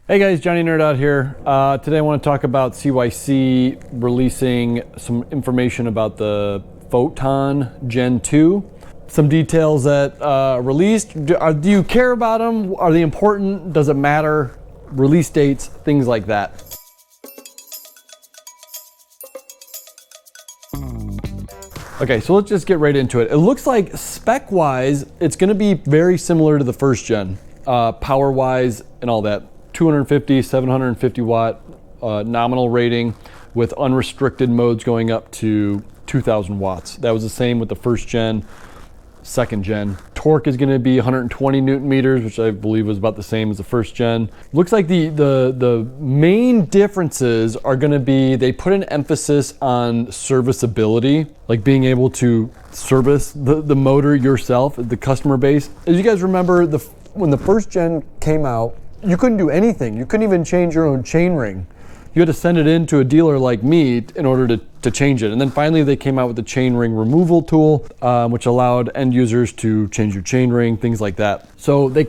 Hey guys, Johnny Nerd out here. Today I want to talk about CYC releasing some information about the Photon Gen 2. Some details that released. Do you care about them? Are they important? Does it matter? Release dates, things like that. Okay, so let's just get right into it. It looks like spec-wise, it's going to be very similar to the first gen, power-wise and all that. 250, 750 watt nominal rating with unrestricted modes going up to 2000 watts. That was the same with the first gen, second gen. Torque is going to be 120 newton meters, which I believe was about the same as the first gen. Looks like the main differences are going to be they put an emphasis on serviceability, like being able to service the motor yourself, the customer base. As you guys remember, when the first gen came out, you couldn't do anything. You couldn't even change your own chain ring. You had to send it in to a dealer like me in order to change it. And then finally they came out with the chain ring removal tool, which allowed end users to change your chain ring, things like that. So they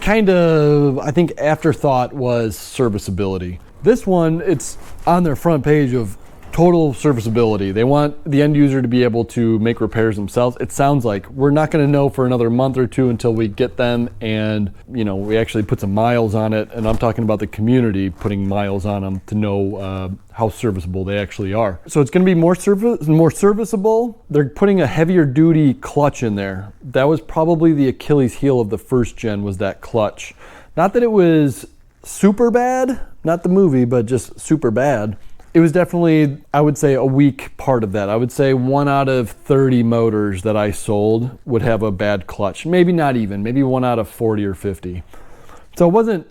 kind of, I think afterthought was serviceability. This one, it's on their front page of total serviceability. They want the end user to be able to make repairs themselves. It sounds like we're not going to know for another month or two until we get them and, you know, we actually put some miles on it. And I'm talking about the community putting miles on them to know how serviceable they actually are. So it's going to be more serviceable. They're putting a heavier duty clutch in there. That was probably the Achilles heel of the first gen, was that clutch. Not that it was super bad, not the movie, but just super bad. It was definitely, I would say, a weak part of that. I would say 1 out of 30 motors that I sold would have a bad clutch. Maybe not even, maybe 1 out of 40 or 50. So it wasn't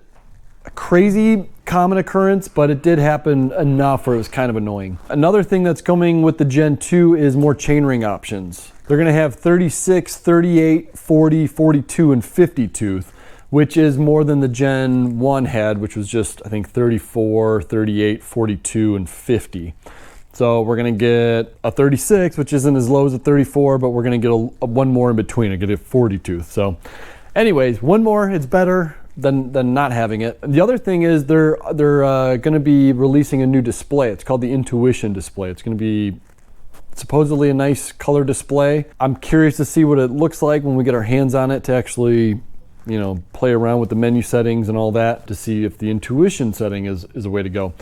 a crazy common occurrence, but it did happen enough where it was kind of annoying. Another thing that's coming with the Gen 2 is more chainring options. They're gonna have 36, 38, 40, 42, and 50 tooth, which is more than the Gen 1 had, which was just, I think, 34, 38, 42, and 50. So we're gonna get a 36, which isn't as low as a 34, but we're gonna get one more in between. I get a 40 tooth. So anyways, one more, it's better than not having it. The other thing is they're gonna be releasing a new display. It's called the Intuition display. It's gonna be supposedly a nice color display. I'm curious to see what it looks like when we get our hands on it to actually, you know, play around with the menu settings and all that to see if the Intuition setting is a way to go.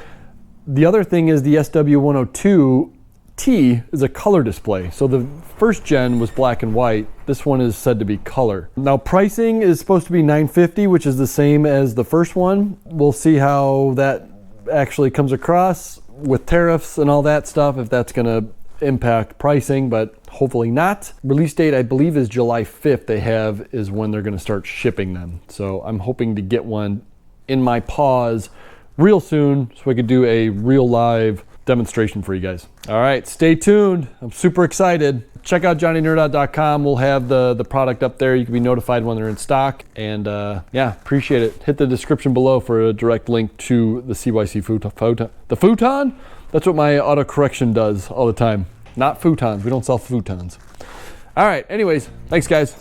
The other thing is the SW102T is a color display. So the first gen was black and white. This one is said to be color. Now pricing is supposed to be $950, which is the same as the first one. We'll see how that actually comes across with tariffs and all that stuff, if that's gonna impact pricing, but hopefully not. Release date, I believe, is July 5th they have, is when they're going to start shipping them. So I'm hoping to get one in my paws real soon so I could do a real live demonstration for you guys. All right, stay tuned. I'm super excited. Check out johnnynerd.com. We'll have the product up there. You can be notified when they're in stock. And yeah, appreciate it. Hit the description below for a direct link to the CYC Photon. The Photon? That's what my autocorrection does all the time. Not futons. We don't sell futons. All right. Anyways, thanks, guys.